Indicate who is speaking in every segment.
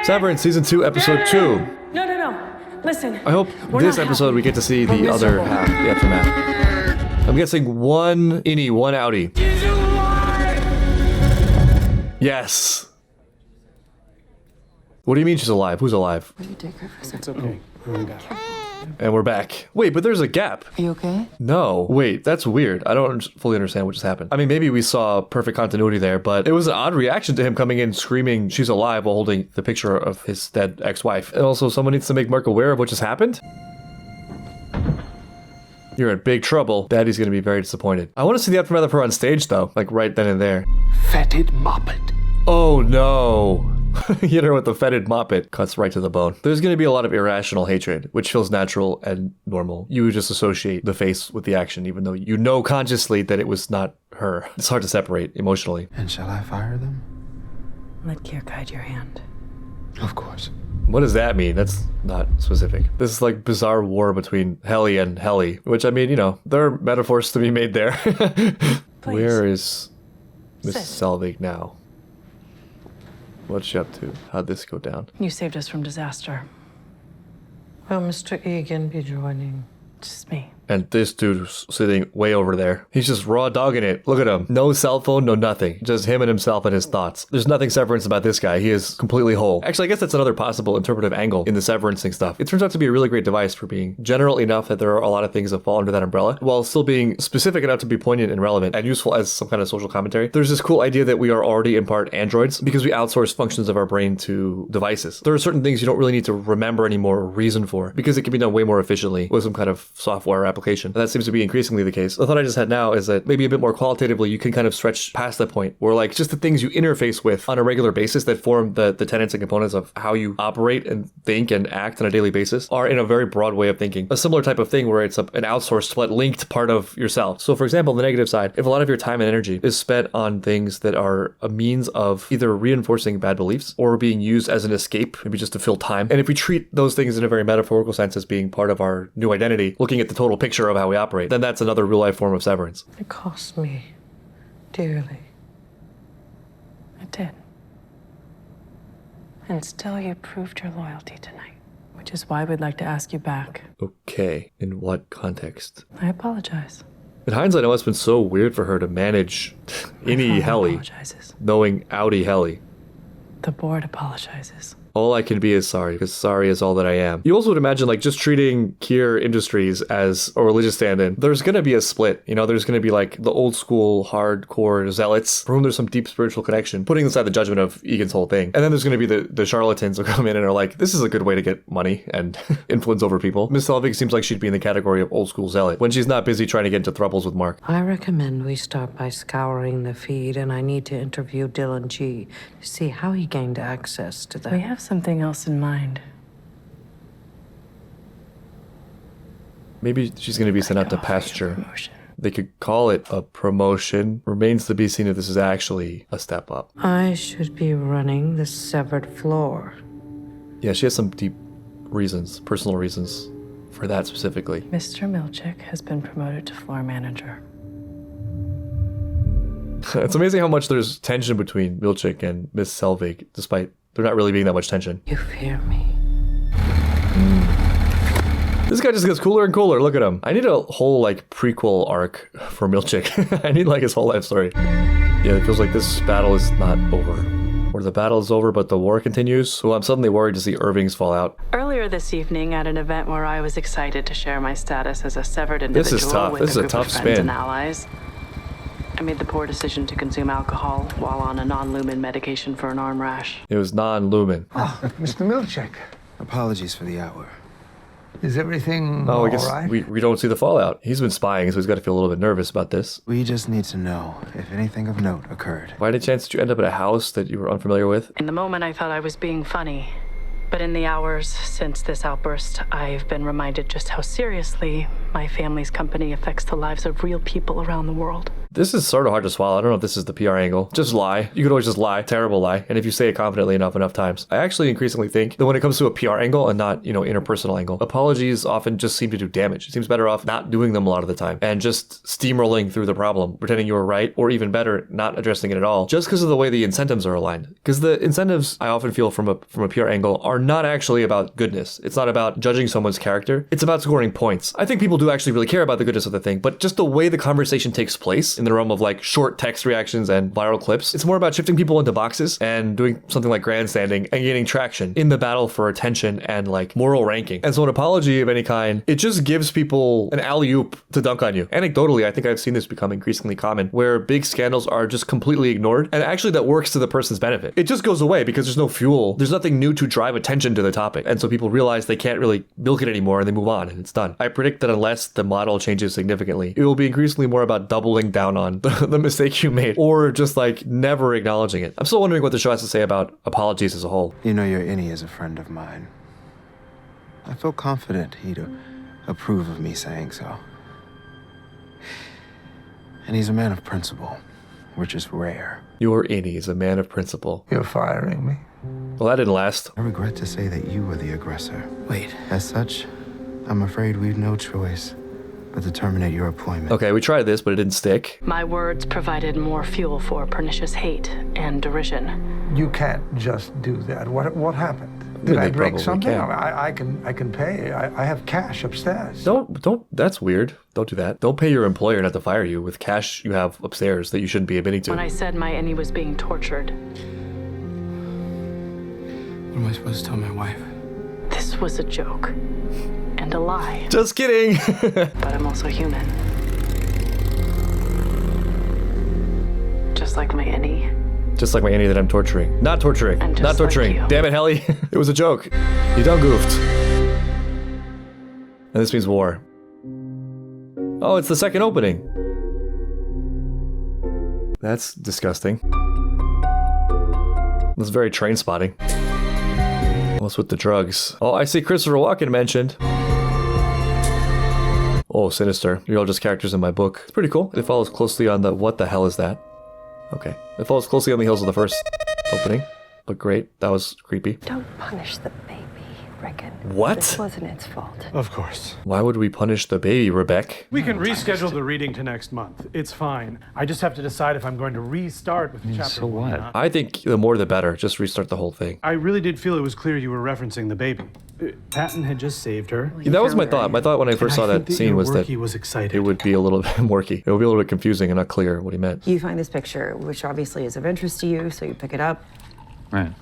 Speaker 1: Severance Season 2, Episode 2.
Speaker 2: No. Listen.
Speaker 1: I hope this episode we get to see the other half, the aftermath. I'm guessing one innie, one outie. Yes. What do you mean she's alive? Who's alive?
Speaker 3: Will you take her for a second?
Speaker 4: It's okay.
Speaker 1: And we're back. Wait, but there's a gap.
Speaker 3: Are you okay?
Speaker 1: No. Wait, that's weird. I don't fully understand what just happened. I mean, maybe we saw perfect continuity there, but it was an odd reaction to him coming in screaming she's alive while holding the picture of his dead ex-wife. And also, someone needs to make Mark aware of what just happened. You're in big trouble. Daddy's gonna be very disappointed. I want to see the aftermath of her on stage, though. Like, right then and there.
Speaker 4: Fetid moppet.
Speaker 1: Oh, no. Hit her with the fetid moppet. Cuts right to the bone. There's going to be a lot of irrational hatred, which feels natural and normal. You would just associate the face with the action, even though you know consciously that it was not her. It's hard to separate emotionally.
Speaker 5: And shall I fire them?
Speaker 2: Let Kier guide your hand.
Speaker 5: Of course.
Speaker 1: What does that mean? That's not specific. This is like bizarre war between Helly and Helly, which, I mean, you know, there are metaphors to be made there. Where is Miss Selvig now? What's she up to? How'd this go down?
Speaker 2: You saved us from disaster.
Speaker 3: Will Mr. Egan be joining?
Speaker 2: Just me.
Speaker 1: And this dude's sitting way over there. He's just raw dogging it. Look at him. No cell phone, no nothing. Just him and himself and his thoughts. There's nothing Severance about this guy. He is completely whole. Actually, I guess that's another possible interpretive angle in the Severancing stuff. It turns out to be a really great device for being general enough that there are a lot of things that fall under that umbrella, while still being specific enough to be poignant and relevant and useful as some kind of social commentary. There's this cool idea that we are already in part androids because we outsource functions of our brain to devices. There are certain things you don't really need to remember anymore or reason for because it can be done way more efficiently with some kind of software application. And that seems to be increasingly the case. The thought I just had now is that maybe a bit more qualitatively, you can kind of stretch past that point where like just the things you interface with on a regular basis that form the tenets and components of how you operate and think and act on a daily basis are in a very broad way of thinking. A similar type of thing where it's an outsourced but linked part of yourself. So for example, the negative side, if a lot of your time and energy is spent on things that are a means of either reinforcing bad beliefs or being used as an escape, maybe just to fill time. And if we treat those things in a very metaphorical sense as being part of our new identity, looking at the total picture of how we operate, then that's another real life form of severance.
Speaker 3: It cost me dearly.
Speaker 2: It did. And still you proved your loyalty tonight, which is why we'd like to ask you back.
Speaker 1: Okay, in what context?
Speaker 2: I apologize.
Speaker 1: In hindsight, it must have been so weird for her to manage innie Helly,
Speaker 2: apologizes.
Speaker 1: knowing outie Helly.
Speaker 2: The board apologizes.
Speaker 1: All I can be is sorry, because sorry is all that I am. You also would imagine, like, just treating Kier Industries as a religious stand-in. There's going to be a split. You know, there's going to be, like, the old school, hardcore zealots for whom there's some deep spiritual connection, putting aside the judgment of Egan's whole thing. And then there's going to be the charlatans who come in and are like, this is a good way to get money and influence over people. Miss Selvig seems like she'd be in the category of old school zealot when she's not busy trying to get into thruples with Mark.
Speaker 3: I recommend we start by scouring the feed, and I need to interview Dylan G. to see how he gained access to that.
Speaker 2: We have something else in mind.
Speaker 1: Maybe she's going to be sent out to pasture. They could call it a promotion. Remains to be seen if this is actually a step up.
Speaker 3: I should be running the severed floor.
Speaker 1: Yeah, she has some deep reasons, personal reasons for that specifically.
Speaker 2: Mr. Milchick has been promoted to floor manager.
Speaker 1: It's amazing how much there's tension between Milchick and Miss Selvig, despite there not really being that much tension.
Speaker 3: You fear me.
Speaker 1: This guy just gets cooler and cooler. Look at him. I need a whole, like, prequel arc for Milchick. I need, like, his whole life story. Yeah, it feels like this battle is not over. Or the battle is over, but the war continues. So I'm suddenly worried to see Irving's fall out.
Speaker 2: Earlier this evening, at an event where I was excited to share my status as a severed individual
Speaker 1: This is tough.
Speaker 2: with
Speaker 1: This is
Speaker 2: a
Speaker 1: a
Speaker 2: group
Speaker 1: tough
Speaker 2: of friends
Speaker 1: spin.
Speaker 2: and allies, I made the poor decision to consume alcohol while on a non-lumen medication for an arm rash.
Speaker 1: It was non-lumen.
Speaker 4: Oh, Mr. Milchick,
Speaker 5: Apologies for the hour.
Speaker 4: is everything
Speaker 1: Oh, I
Speaker 4: all
Speaker 1: guess
Speaker 4: right?
Speaker 1: we don't see the fallout. He's been spying, so he's got to feel a little bit nervous about this.
Speaker 5: We just need to know if anything of note occurred.
Speaker 1: Why did chance that you end up at a house that you were unfamiliar with?
Speaker 2: In the moment, I thought I was being funny. But in the hours since this outburst, I've been reminded just how seriously My family's company affects the lives of real people around the world.
Speaker 1: This is sort of hard to swallow. I don't know if this is the PR angle. Just lie. You could always just lie. Terrible lie. And if you say it confidently enough times. I actually increasingly think that when it comes to a PR angle and not, interpersonal angle, apologies often just seem to do damage. It seems better off not doing them a lot of the time and just steamrolling through the problem, pretending you were right, or even better, not addressing it at all, just because of the way the incentives are aligned. Because the incentives, I often feel from a PR angle, are not actually about goodness. It's not about judging someone's character. It's about scoring points. I think people do actually really care about the goodness of the thing, but just the way the conversation takes place in the realm of like short text reactions and viral clips, it's more about shifting people into boxes and doing something like grandstanding and gaining traction in the battle for attention and like moral ranking. And so an apology of any kind, it just gives people an alley-oop to dunk on you. Anecdotally, I think I've seen this become increasingly common where big scandals are just completely ignored, and actually that works to the person's benefit. It just goes away because there's no fuel. There's nothing new to drive attention to the topic. And so people realize they can't really milk it anymore and they move on and it's done. I predict that unless the model changes significantly, it will be increasingly more about doubling down on the mistake you made or just like never acknowledging it. I'm still wondering what the show has to say about apologies as a whole.
Speaker 5: You know your innie is a friend of mine. I feel confident he'd approve of me saying so. And he's a man of principle, which is rare.
Speaker 1: Your innie is a man of principle.
Speaker 4: You're firing me.
Speaker 1: Well, that didn't last.
Speaker 5: I regret to say that you were the aggressor.
Speaker 4: Wait.
Speaker 5: As such, I'm afraid we've no choice but to terminate your employment.
Speaker 1: Okay, we tried this, but it didn't stick.
Speaker 2: My words provided more fuel for pernicious hate and derision.
Speaker 4: You can't just do that. What happened?
Speaker 1: They
Speaker 4: Did I break
Speaker 1: probably
Speaker 4: something?
Speaker 1: can.
Speaker 4: I can pay. I have cash upstairs.
Speaker 1: Don't, that's weird. Don't do that. Don't pay your employer not to fire you with cash you have upstairs that you shouldn't be admitting to.
Speaker 2: When I said my innie was being tortured,
Speaker 6: What am I supposed to tell my wife?
Speaker 2: this was a joke and a lie.
Speaker 1: Just kidding.
Speaker 2: But I'm also human. Just like my innie.
Speaker 1: Just like my innie that I'm torturing. Not torturing.
Speaker 2: And just
Speaker 1: Not torturing.
Speaker 2: like you.
Speaker 1: Damn it, Helly. It was a joke. You done goofed. And this means war. Oh, it's the second opening. That's disgusting. That's very train spotting. What's with the drugs? Oh, I see Christopher Walken mentioned. Oh, sinister. You're all just characters in my book. It's pretty cool. It follows closely on the what the hell is that? Okay. It follows closely on the heels of the first opening. But great. That was creepy.
Speaker 7: Don't punish the baby, Rickon.
Speaker 1: What?
Speaker 7: This wasn't its fault.
Speaker 6: Of course.
Speaker 1: Why would we punish the baby, Rebecca?
Speaker 8: We can reschedule the reading to next month. It's fine. I just have to decide if I'm going to restart with chapter
Speaker 6: so
Speaker 8: 1 or
Speaker 6: what?
Speaker 8: not.
Speaker 1: I think the more the better. Just restart the whole thing.
Speaker 8: I really did feel it was clear you were referencing the baby. Patton had just saved her.
Speaker 1: Yeah, that was my thought. My thought when I first saw
Speaker 8: I think
Speaker 1: that scene was that
Speaker 8: he was excited.
Speaker 1: it would be a little bit murky. It would be a little bit confusing and not clear what he meant.
Speaker 7: You find this picture, which obviously is of interest to you, so you pick it up.
Speaker 6: Right.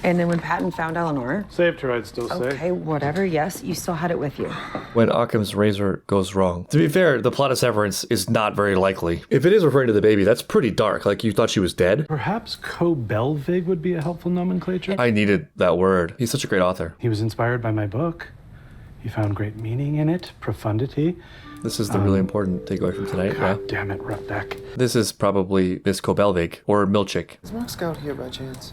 Speaker 7: And then when Patton found Eleanor,
Speaker 8: Saved her, I'd still say.
Speaker 7: okay, whatever, yes, you still had it with you.
Speaker 1: When Occam's razor goes wrong. To be fair, the plot of Severance is not very likely. If it is referring to the baby, that's pretty dark. Like you thought she was dead.
Speaker 8: Perhaps Covelbig would be a helpful nomenclature.
Speaker 1: I needed that word. He's such a great author.
Speaker 8: He was inspired by my book. He found great meaning in it, profundity.
Speaker 1: This is the really important takeaway from tonight. Yeah.
Speaker 8: God damn it, Rebecca.
Speaker 1: This is probably Miss Covelbig or Milchick.
Speaker 5: Is Mark Scout here by chance?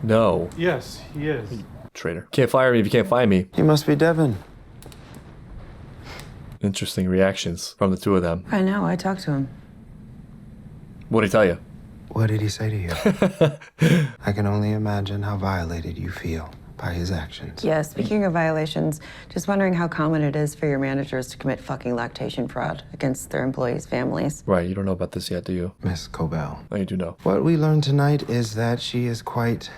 Speaker 1: No.
Speaker 8: Yes, he is.
Speaker 1: Traitor. Can't fire me if you can't find me.
Speaker 5: He must be Devin.
Speaker 1: Interesting reactions from the two of them.
Speaker 7: I know, I talked to him.
Speaker 1: What'd he tell you?
Speaker 5: What did he say to you? I can only imagine how violated you feel by his actions.
Speaker 7: Yeah, speaking of violations, just wondering how common it is for your managers to commit fucking lactation fraud against their employees' families.
Speaker 1: Right, you don't know about this yet, do you?
Speaker 5: Miss Cobell.
Speaker 1: Oh, you do know.
Speaker 5: What we learned tonight is that she is quite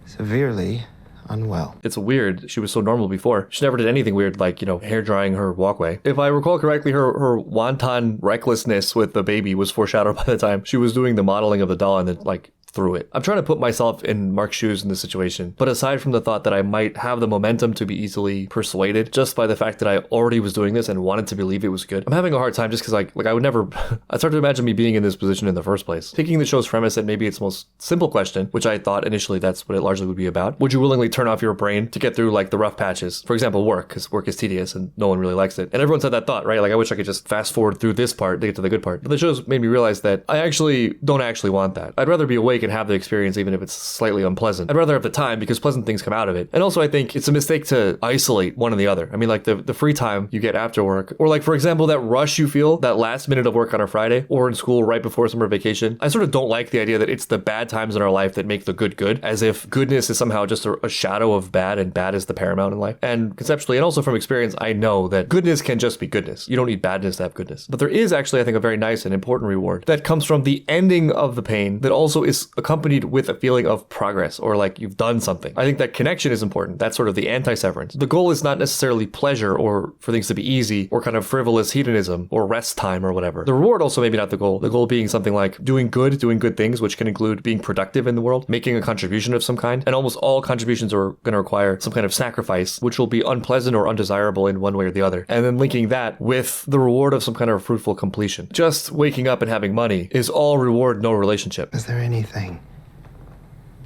Speaker 5: severely unwell.
Speaker 1: It's weird. She was so normal before. She never did anything weird like, hair drying her walkway. If I recall correctly, her wanton recklessness with the baby was foreshadowed by the time she was doing the modeling of the doll and then, through it. I'm trying to put myself in Mark's shoes in this situation, but aside from the thought that I might have the momentum to be easily persuaded just by the fact that I already was doing this and wanted to believe it was good, I'm having a hard time just because I would never, I start to imagine me being in this position in the first place. Taking the show's premise and maybe its most simple question, which I thought initially that's what it largely would be about. Would you willingly turn off your brain to get through the rough patches? For example, work, because work is tedious and no one really likes it. And everyone's had that thought, right? I wish I could just fast forward through this part to get to the good part. But the show's made me realize that I actually don't actually want that. I'd rather be awake can have the experience even if it's slightly unpleasant. I'd rather have the time because pleasant things come out of it. And also I think it's a mistake to isolate one and the other. I mean, like the free time you get after work, or like, for example, that rush you feel, that last minute of work on a Friday or in school right before summer vacation. I sort of don't like the idea that it's the bad times in our life that make the good, as if goodness is somehow just a shadow of bad and bad is the paramount in life. And conceptually, and also from experience, I know that goodness can just be goodness. You don't need badness to have goodness. But there is actually, I think, a very nice and important reward that comes from the ending of the pain that also is accompanied with a feeling of progress, or like you've done something. I think that connection is important. That's sort of the anti-severance. The goal is not necessarily pleasure or for things to be easy or kind of frivolous hedonism or rest time or whatever. The reward also maybe not the goal. The goal being something like doing good things, which can include being productive in the world, making a contribution of some kind. And almost all contributions are going to require some kind of sacrifice, which will be unpleasant or undesirable in one way or the other. And then linking that with the reward of some kind of fruitful completion. Just waking up and having money is all reward, no relationship.
Speaker 5: Is there anything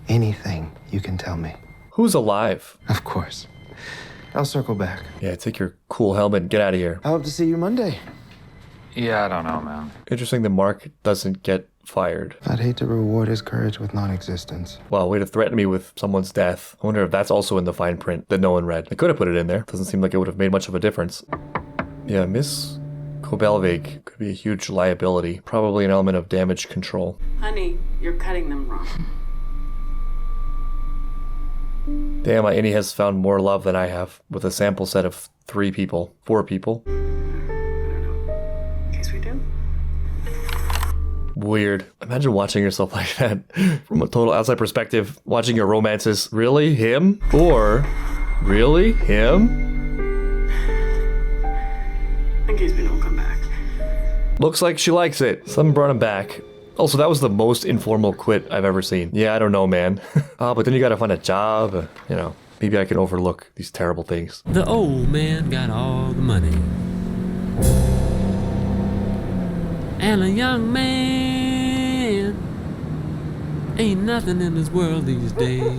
Speaker 5: you can tell me?
Speaker 1: Who's alive?
Speaker 5: Of course. I'll circle back.
Speaker 1: Yeah, take your cool helmet and get out of here.
Speaker 5: I hope to see you Monday.
Speaker 6: Yeah, I don't know, man.
Speaker 1: Interesting that Mark doesn't get fired.
Speaker 5: I'd hate to reward his courage with non-existence.
Speaker 1: Well, way to threaten me with someone's death. I wonder if that's also in the fine print that no one read. I could have put it in there. Doesn't seem like it would have made much of a difference. Yeah, Miss Covelbig could be a huge liability. Probably an element of damage control.
Speaker 2: Honey, you're cutting them wrong.
Speaker 1: Damn, my innie has found more love than I have, with a sample set of 4 people.
Speaker 2: In case we do.
Speaker 1: Weird. Imagine watching yourself like that from a total outside perspective, watching your romances. Really? Him? Or really? Him?
Speaker 2: In case we don't come back.
Speaker 1: Looks like she likes it. Someone brought him back. Also, that was the most informal quit I've ever seen. Yeah, I don't know, man. But then you gotta find a job. Maybe I can overlook these terrible things.
Speaker 9: The old man got all the money. And a young man ain't nothing in this world these days.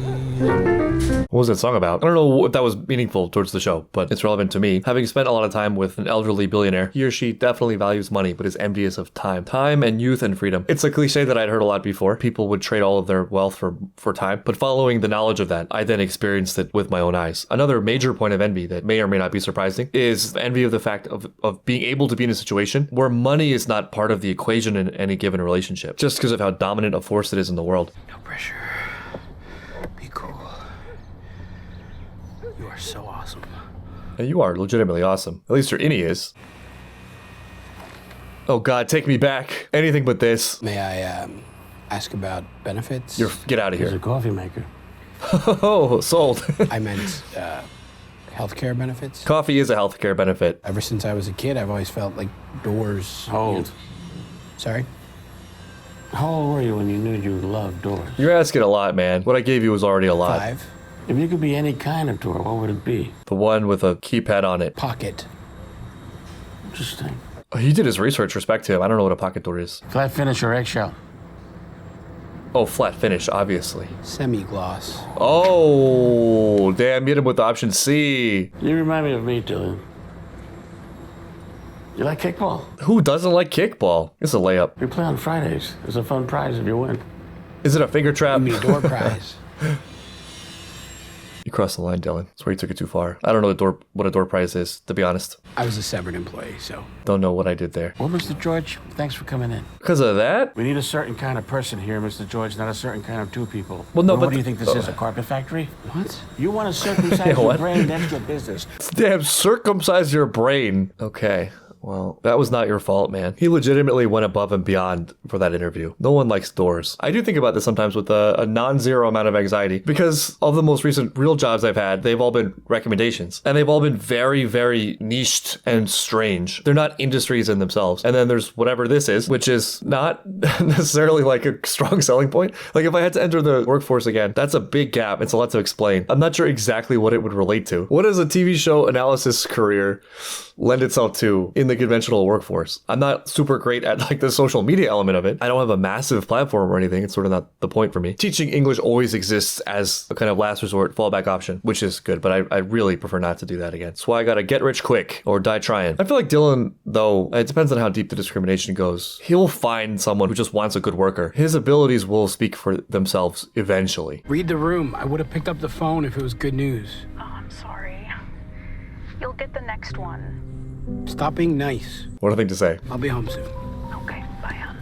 Speaker 1: What was that song about? I don't know if that was meaningful towards the show, but it's relevant to me. Having spent a lot of time with an elderly billionaire, he or she definitely values money, but is envious of time. Time and youth and freedom. It's a cliche that I'd heard a lot before. People would trade all of their wealth for time. But following the knowledge of that, I then experienced it with my own eyes. Another major point of envy that may or may not be surprising is envy of the fact of being able to be in a situation where money is not part of the equation in any given relationship, just because of how dominant a force it is in the world.
Speaker 5: No pressure. Be cool. You are so awesome.
Speaker 1: And you are legitimately awesome. At least your innie is. Oh God, take me back. Anything but this.
Speaker 10: May I ask about benefits?
Speaker 1: Get out of here.
Speaker 10: There's a coffee maker.
Speaker 1: Oh, sold.
Speaker 10: I meant healthcare benefits.
Speaker 1: Coffee is a healthcare benefit.
Speaker 10: Ever since I was a kid, I've always felt like doors.
Speaker 6: Hold.
Speaker 10: Sorry?
Speaker 6: How old were you when you knew you loved doors?
Speaker 1: You're asking a lot, man. What I gave you was already a lot.
Speaker 10: 5.
Speaker 6: If you could be any kind of door, what would it be?
Speaker 1: The one with a keypad on it.
Speaker 10: Pocket.
Speaker 6: Interesting.
Speaker 1: Oh, he did his research. Respect to him. I don't know what a pocket door is.
Speaker 6: Flat finish or eggshell?
Speaker 1: Oh, flat finish, obviously.
Speaker 10: Semi-gloss.
Speaker 1: Oh, damn. Hit him with option C.
Speaker 6: You remind me of me, Dylan. You like kickball?
Speaker 1: Who doesn't like kickball? It's a layup.
Speaker 6: We play on Fridays. There's a fun prize if you win.
Speaker 1: Is it a finger trap?
Speaker 10: You mean door prize?
Speaker 1: You crossed the line, Dylan. That's where you took it too far. I don't know what a door prize is, to be honest.
Speaker 10: I was a severed employee, so.
Speaker 1: Don't know what I did there.
Speaker 6: Well, Mr. George, thanks for coming in.
Speaker 1: Because of that?
Speaker 6: We need a certain kind of person here, Mr. George, not a certain kind of 2 people.
Speaker 1: Well, no,
Speaker 6: What
Speaker 1: but
Speaker 6: do you think this is, a carpet factory?
Speaker 10: What?
Speaker 6: You want to circumcise
Speaker 1: Yeah,
Speaker 6: your
Speaker 1: what?
Speaker 6: brain, that's your business.
Speaker 1: Damn, circumcise your brain. Okay. Well, that was not your fault, man. He legitimately went above and beyond for that interview. No one likes doors. I do think about this sometimes with a non-zero amount of anxiety because of the most recent real jobs I've had, they've all been recommendations. And they've all been very, very niched and strange. They're not industries in themselves. And then there's whatever this is, which is not necessarily like a strong selling point. Like if I had to enter the workforce again, that's a big gap. It's a lot to explain. I'm not sure exactly what it would relate to. What does a TV show analysis career lend itself to in the the conventional workforce. I'm not super great at like the social media element of it. I don't have a massive platform or anything. It's sort of not the point for me. Teaching English always exists as a kind of last resort fallback option, which is good, but I really prefer not to do that again. That's why I gotta get rich quick or die trying. I feel like Dylan, though, it depends on how deep the discrimination goes. He'll find someone who just wants a good worker. His abilities will speak for themselves eventually.
Speaker 10: Read the room. I would have picked up the phone if it was good news.
Speaker 11: Oh, I'm sorry. You'll get the next one.
Speaker 10: Stop being nice.
Speaker 1: What a thing to say.
Speaker 10: I'll be home soon.
Speaker 11: Okay, bye, hon.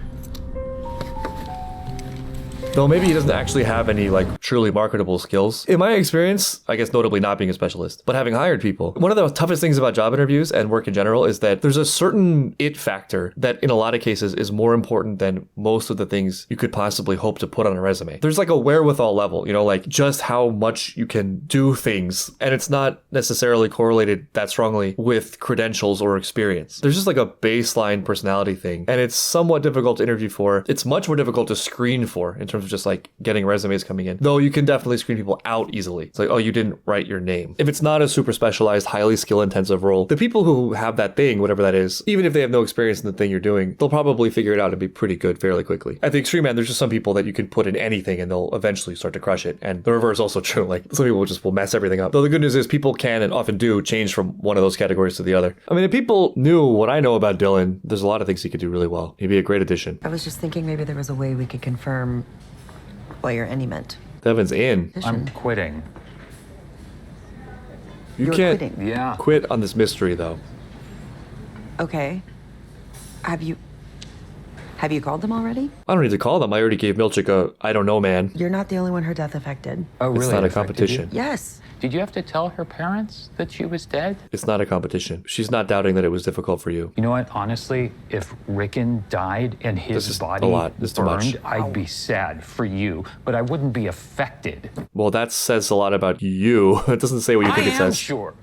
Speaker 1: Though maybe he doesn't actually have any like truly marketable skills. In my experience, I guess notably not being a specialist, but having hired people, one of the toughest things about job interviews and work in general is that there's a certain it factor that in a lot of cases is more important than most of the things you could possibly hope to put on a resume. There's like a wherewithal level, you know, like just how much you can do things. And it's not necessarily correlated that strongly with credentials or experience. There's just like a baseline personality thing. And it's somewhat difficult to interview for. It's much more difficult to screen for in terms of just like getting resumes coming in. Though you can definitely screen people out easily. It's like, oh, you didn't write your name. If it's not a super specialized, highly skill intensive role, the people who have that thing, whatever that is, even if they have no experience in the thing you're doing, they'll probably figure it out and be pretty good fairly quickly. At the extreme end, there's just some people that you can put in anything and they'll eventually start to crush it. And the reverse is also true. Like some people just will mess everything up. Though the good news is people can and often do change from one of those categories to the other. I mean, if people knew what I know about Dylan, there's a lot of things he could do really well. He'd be a great addition.
Speaker 7: I was just thinking maybe there was a way we could confirm what your innie meant.
Speaker 1: Devin's in.
Speaker 12: I'm quitting.
Speaker 1: You
Speaker 7: You're
Speaker 1: can't
Speaker 7: quitting?
Speaker 12: Yeah.
Speaker 1: quit on this mystery though.
Speaker 7: Okay. Have you called them already?
Speaker 1: I don't need to call them. I already gave Milchick a I don't know, man.
Speaker 7: You're not the only one her death affected.
Speaker 12: Oh, really?
Speaker 1: It's not a
Speaker 12: It affected
Speaker 1: competition.
Speaker 12: you?
Speaker 7: Yes.
Speaker 12: Did you have to tell her parents that she was dead?
Speaker 1: It's not a competition. She's not doubting that it was difficult for you.
Speaker 12: You know what? Honestly, if Rickon died and
Speaker 1: This
Speaker 12: his
Speaker 1: is
Speaker 12: body
Speaker 1: a lot. This is too much.
Speaker 12: burned, I'd be sad for you, but I wouldn't be affected.
Speaker 1: Well, that says a lot about you. It doesn't say what you think it
Speaker 12: I am
Speaker 1: says.
Speaker 12: sure.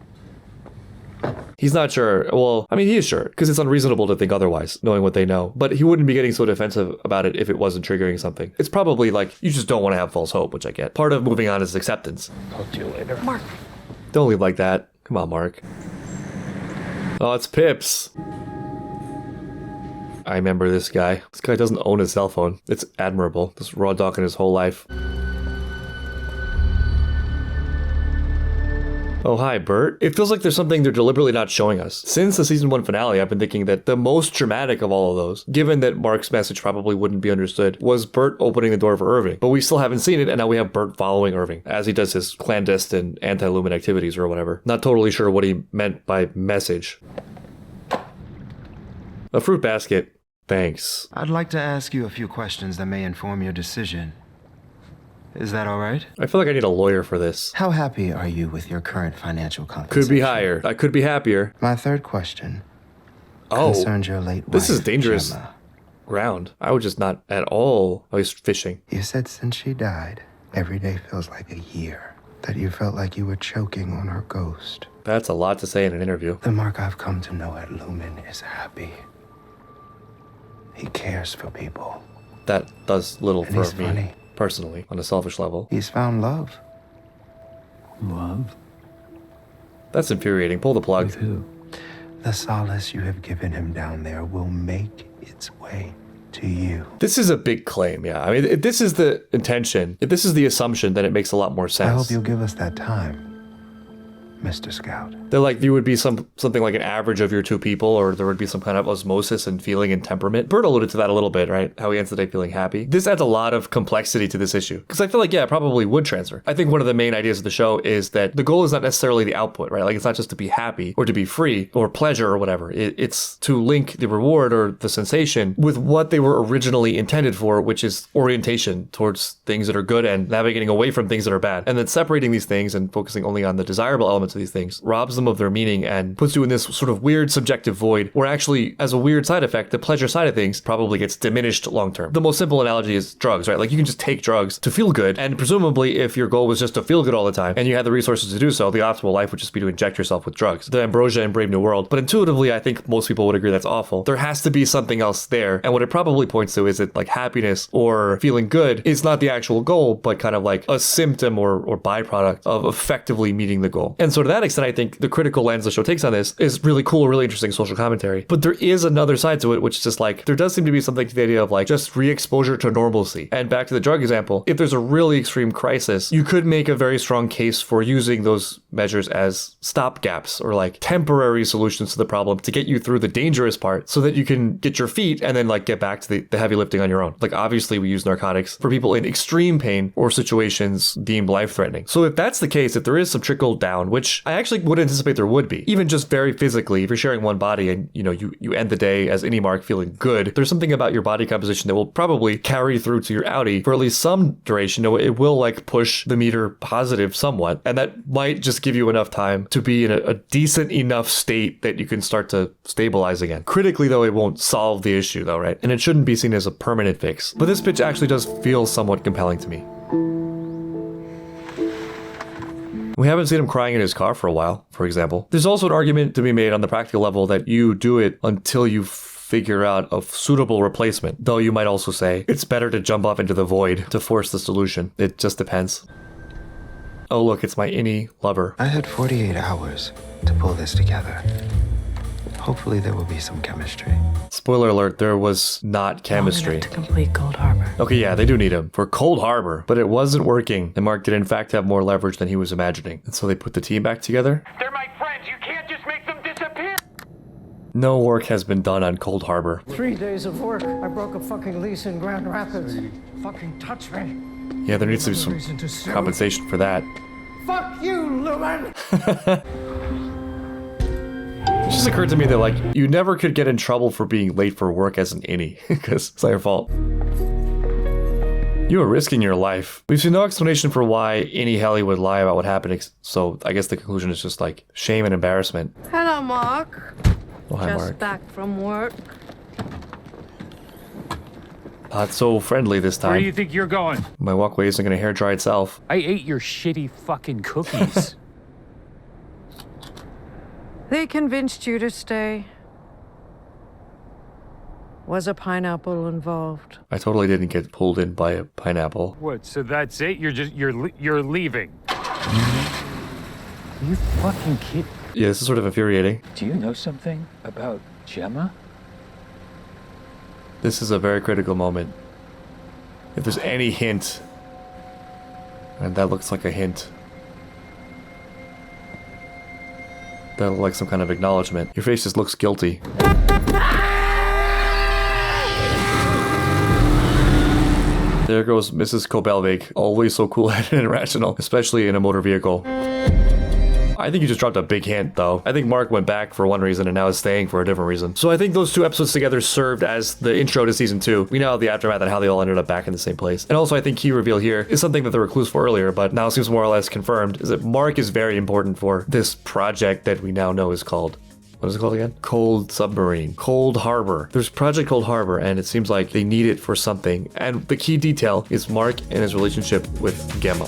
Speaker 1: He's not sure. Well, I mean, he is sure, because it's unreasonable to think otherwise, knowing what they know. But he wouldn't be getting so defensive about it if it wasn't triggering something. It's probably like, you just don't want to have false hope, which I get. Part of moving on is acceptance.
Speaker 12: Talk to you later.
Speaker 7: Mark.
Speaker 1: Don't leave like that. Come on, Mark. Oh, it's Pips. I remember this guy. This guy doesn't own a cell phone. It's admirable. Just raw dogging his whole life. Oh, hi, Bert. It feels like there's something they're deliberately not showing us. Since the season 1 finale, I've been thinking that the most dramatic of all of those, given that Mark's message probably wouldn't be understood, was Bert opening the door for Irving. But we still haven't seen it, and now we have Bert following Irving as he does his clandestine anti-Lumen activities or whatever. Not totally sure what he meant by message. A fruit basket. Thanks.
Speaker 5: I'd like to ask you a few questions that may inform your decision. Is that all right?
Speaker 1: I feel like I need a lawyer for this.
Speaker 5: How happy are you with your current financial compensation?
Speaker 1: Could be higher. I could be happier.
Speaker 5: My third question
Speaker 1: Oh,
Speaker 5: concerns your late
Speaker 1: this
Speaker 5: wife,
Speaker 1: is dangerous
Speaker 5: Gemma.
Speaker 1: ground. I would just not at all. I was fishing.
Speaker 5: You said since she died, every day feels like a year. That you felt like you were choking on her ghost.
Speaker 1: That's a lot to say in an interview.
Speaker 5: The Mark I've come to know at Lumen is happy. He cares for people.
Speaker 1: That does little
Speaker 5: And
Speaker 1: for
Speaker 5: he's
Speaker 1: me,
Speaker 5: funny.
Speaker 1: personally, on a selfish level.
Speaker 5: He's found love.
Speaker 12: Love?
Speaker 1: That's infuriating. Pull the plug.
Speaker 12: With who?
Speaker 5: The solace you have given him down there will make its way to you.
Speaker 1: This is a big claim, yeah. I mean, if this is the intention, if this is the assumption, then it makes a lot more sense.
Speaker 5: I hope you'll give us that time, Mr. Scout.
Speaker 1: They're like, you would be something like an average of your two people, or there would be some kind of osmosis and feeling and temperament. Bert alluded to that a little bit, right? How he ends the day feeling happy. This adds a lot of complexity to this issue. Because I feel like, yeah, it probably would transfer. I think one of the main ideas of the show is that the goal is not necessarily the output, right? Like, it's not just to be happy or to be free or pleasure or whatever. It's to link the reward or the sensation with what they were originally intended for, which is orientation towards things that are good and navigating away from things that are bad. And then separating these things and focusing only on the desirable elements of these things robs them of their meaning and puts you in this sort of weird subjective void where actually, as a weird side effect, the pleasure side of things probably gets diminished long term. The most simple analogy is drugs, right? Like, you can just take drugs to feel good, and presumably if your goal was just to feel good all the time and you had the resources to do so, the optimal life would just be to inject yourself with drugs. The ambrosia in Brave New World. But intuitively, I think most people would agree that's awful. There has to be something else there, and what it probably points to is that, like, happiness or feeling good is not the actual goal, but kind of like a symptom or byproduct of effectively meeting the goal. And so to that extent, I think the critical lens the show takes on this is really cool, really interesting social commentary. But there is another side to it, which is just like, there does seem to be something to the idea of like just re-exposure to normalcy. And back to the drug example, if there's a really extreme crisis, you could make a very strong case for using those measures as stopgaps or like temporary solutions to the problem to get you through the dangerous part so that you can get your feet and then like get back to the heavy lifting on your own. Like obviously we use narcotics for people in extreme pain or situations deemed life-threatening. So if that's the case, if there is some trickle down, which I actually would anticipate there would be, even just very physically, if you're sharing one body and you end the day as Innie Mark feeling good, there's something about your body composition that will probably carry through to your outie for at least some duration. It will like push the meter positive somewhat, and that might just give you enough time to be in a decent enough state that you can start to stabilize again. Critically though, it won't solve the issue though, right? And it shouldn't be seen as a permanent fix. But this pitch actually does feel somewhat compelling to me. We haven't seen him crying in his car for a while, for example. There's also an argument to be made on the practical level that you do it until you figure out a suitable replacement. Though you might also say, it's better to jump off into the void to force the solution. It just depends. Oh look, it's my Innie lover.
Speaker 5: I had 48 hours to pull this together. Hopefully there will be some chemistry.
Speaker 1: Spoiler alert, there was not chemistry.
Speaker 2: Long enough to complete Cold Harbor.
Speaker 1: Okay, yeah, they do need him for Cold Harbor, but it wasn't working. And Mark did in fact have more leverage than he was imagining. And so they put the team back together.
Speaker 6: They're my friends. You can't just make them disappear.
Speaker 1: No work has been done on Cold Harbor.
Speaker 13: 3 days of work. I broke a fucking lease in Grand Rapids. Fucking touch me.
Speaker 1: Yeah, there needs to be some compensation for that.
Speaker 13: Fuck you, Lumen!
Speaker 1: It just occurred to me that, like, you never could get in trouble for being late for work as an Innie, because it's not your fault. You are risking your life. We've seen no explanation for why Innie Helly would lie about what happened, so I guess the conclusion is just, like, shame and embarrassment.
Speaker 3: Hello, Mark.
Speaker 1: Oh, hi,
Speaker 3: Just
Speaker 1: Mark.
Speaker 3: back from work.
Speaker 1: Not so friendly this time.
Speaker 12: Where do you think you're going?
Speaker 1: My walkway isn't going to hair dry itself.
Speaker 12: I ate your shitty fucking cookies.
Speaker 3: They convinced you to stay. Was a pineapple involved?
Speaker 1: I totally didn't get pulled in by a pineapple.
Speaker 12: What, so that's it? You're leaving? You fucking kid.
Speaker 1: Yeah, this is sort of infuriating.
Speaker 12: Do you know something about Gemma?
Speaker 1: This is a very critical moment. If there's any hint, and that looks like a hint, that looks like some kind of acknowledgement. Your face just looks guilty. There goes Mrs. Covelbig, always so cool-headed and rational, especially in a motor vehicle. I think you just dropped a big hint, though. I think Mark went back for one reason and now is staying for a different reason. So I think those two episodes together served as the intro to season 2. We know the aftermath and how they all ended up back in the same place. And also I think key reveal here is something that there were clues for earlier, but now seems more or less confirmed, is that Mark is very important for this project that we now know is called... What is it called again? Cold Submarine. Cold Harbor. There's Project Cold Harbor, and it seems like they need it for something. And the key detail is Mark and his relationship with Gemma.